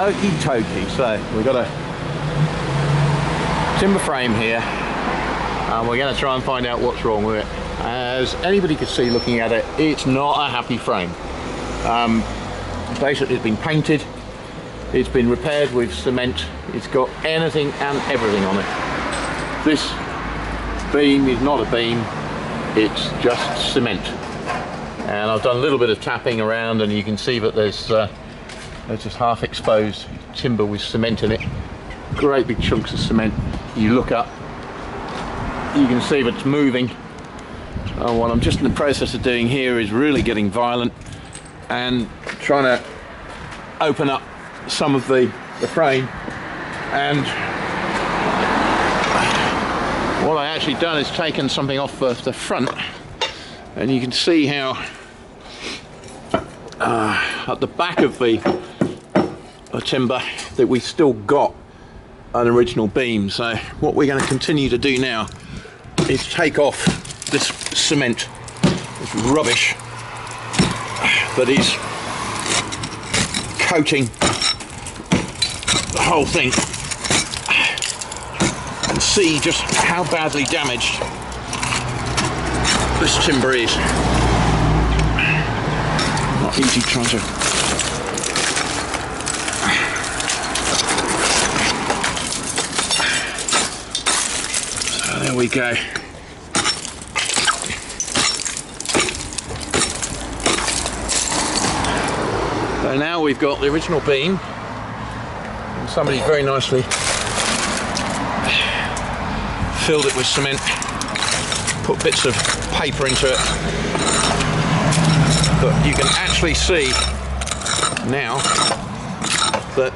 Okie dokie, so we've got a timber frame here and we're going to try and find out what's wrong with it. As anybody could see looking at it, it's not a happy frame. Basically it's been painted, it's been repaired with cement, it's got anything and everything on it. This beam is not a beam, it's just cement. And I've done a little bit of tapping around and you can see that there's just half exposed timber with cement in it. Great big chunks of cement. You look up, you can see that it's moving. And what I'm just in the process of doing here is really getting violent and trying to open up some of the frame. And what I actually done is taken something off the front, and you can see how at the back of the timber that we still got an original beam. So what we're going to continue to do now is take off this cement, this rubbish that is coating the whole thing, and see just how badly damaged this timber is. Not easy trying to there we go. So now we've got the original beam, and somebody very nicely filled it with cement, put bits of paper into it, but you can actually see now that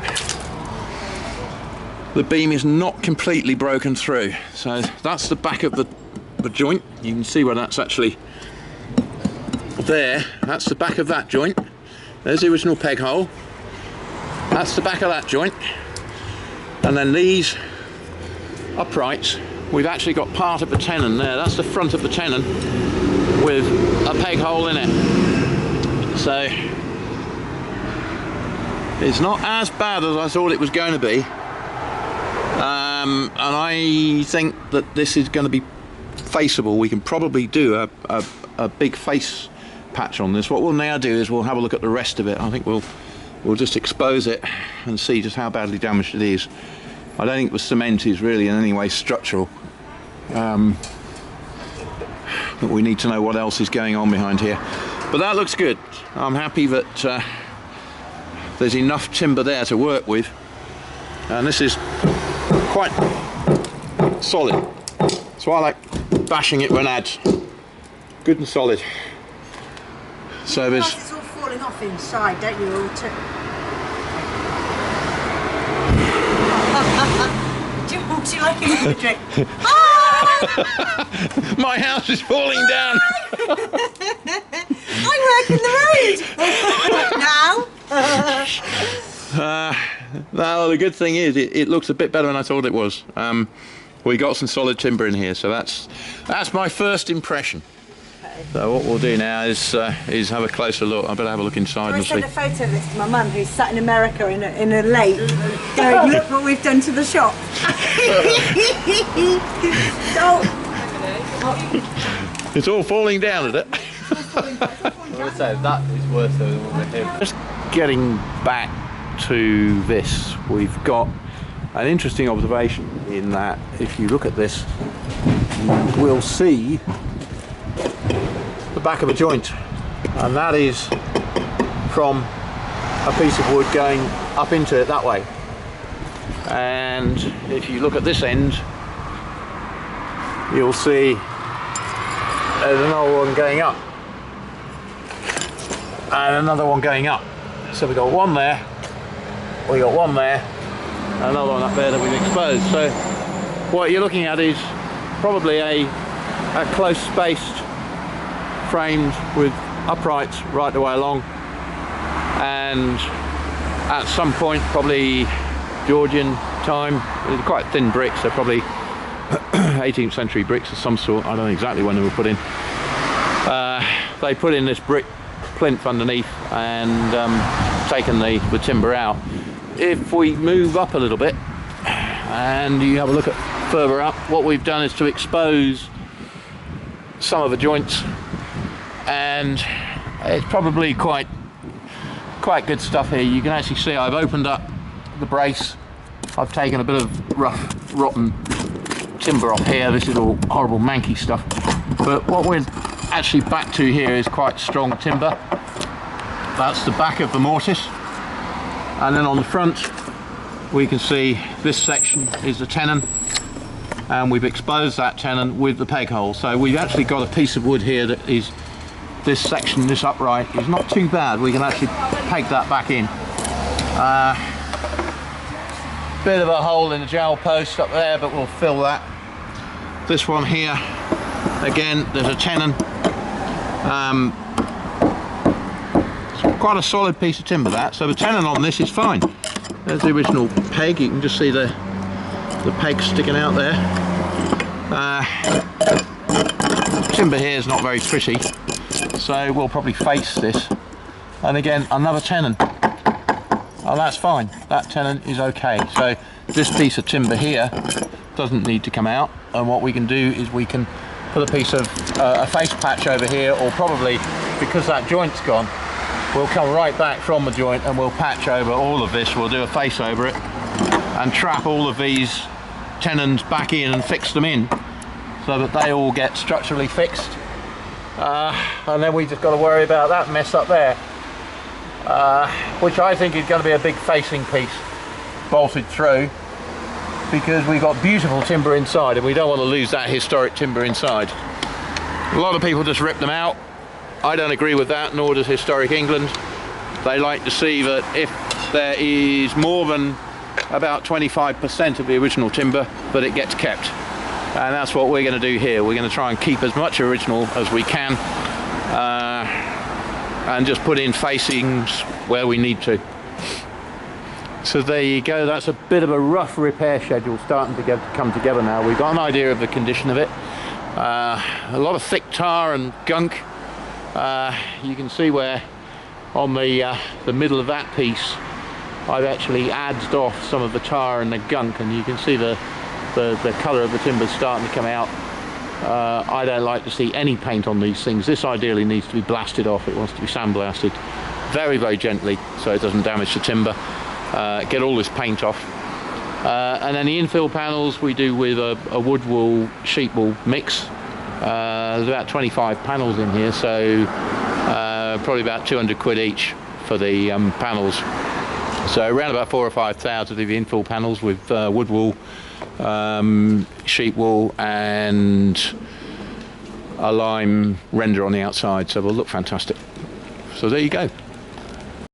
the beam is not completely broken through. So that's the back of the joint. You can see where that's actually there. That's the back of that joint. There's the original peg hole. That's the back of that joint. And then these uprights, we've actually got part of the tenon there. That's the front of the tenon with a peg hole in it. So it's not as bad as I thought it was going to be. And I think that this is going to be faceable. We can probably do a big face patch on this. What we'll now do is we'll have a look at the rest of it. I think we'll just expose it and see just how badly damaged it is. I don't think the cement is really in any way structural. But we need to know what else is going on behind here. But that looks good. I'm happy that there's enough timber there to work with, and this is quite solid. So I like bashing it when adds. Good and solid. So there's. It's all falling off inside, don't you? All do you like it? Drink? My house is falling down. I work in the road now. No, the good thing is it looks a bit better than I thought it was. We got some solid timber in here, so that's my first impression. Okay. So what we'll do now is have a closer look. I better have a look inside and see. I sent a photo of this to my mum, who's sat in America in a lake, going, look what we've done to the shop. It's all falling down, is it? I would say that is worse than what we're here. Just getting back to this, we've got an interesting observation in that if you look at this, we'll see the back of a joint, and that is from a piece of wood going up into it that way. And if you look at this end, you'll see there's another one going up and another one going up. So we've got one there, we got one there, another one up there that we've exposed. So what you're looking at is probably a close spaced, framed with uprights right the way along, and at some point, probably Georgian time, they're quite thin bricks, they're probably 18th century bricks of some sort. I don't know exactly when they were put in. They put in this brick plinth underneath and taken the timber out. if we move up a little bit and you have a look at further up, what we've done is to expose some of the joints, and it's probably quite good stuff here. You can actually see I've opened up the brace. I've taken a bit of rough, rotten timber off here. This is all horrible manky stuff, but what we're actually back to here is quite strong timber. That's the back of the mortise, and then on the front we can see this section is the tenon, and we've exposed that tenon with the peg hole. So we've actually got a piece of wood here that is, this section, this upright, is not too bad. We can actually peg that back in. Bit of a hole in the jowl post up there, but we'll fill that. This one here, again, there's a tenon. It's quite a solid piece of timber, that. So the tenon on this is fine. There's the original peg. You can just see the peg sticking out there. Timber here is not very pretty, so we'll probably face this. And again, another tenon. Oh, that's fine. That tenon is okay. So this piece of timber here doesn't need to come out, and what we can do is we can put a piece of a face patch over here, or probably, because that joint's gone, we'll come right back from the joint and we'll patch over all of this. We'll do a face over it and trap all of these tenons back in and fix them in so that they all get structurally fixed, and then we just got to worry about that mess up there, which I think is going to be a big facing piece bolted through, because we've got beautiful timber inside and we don't want to lose that historic timber inside. A lot of people just rip them out. I don't agree with that, nor does Historic England. They like to see that if there is more than about 25% of the original timber, that it gets kept. And that's what we're going to do here. We're going to try and keep as much original as we can, and just put in facings where we need to. So there you go. That's a bit of a rough repair schedule starting to come together now. We've got an idea of the condition of it. A lot of thick tar and gunk. You can see where on the middle of that piece I've actually adzed off some of the tar and the gunk, and you can see the colour of the timber starting to come out. I don't like to see any paint on these things. This ideally needs to be blasted off. It wants to be sandblasted very, very gently so it doesn't damage the timber. Get all this paint off. And then the infill panels we do with a woodwool, sheepwool mix. There's about 25 panels in here, so probably about 200 quid each for the panels. So around about 4,000 or 5,000 of the infill panels with woodwool, sheepwool and a lime render on the outside, so they'll look fantastic. So there you go.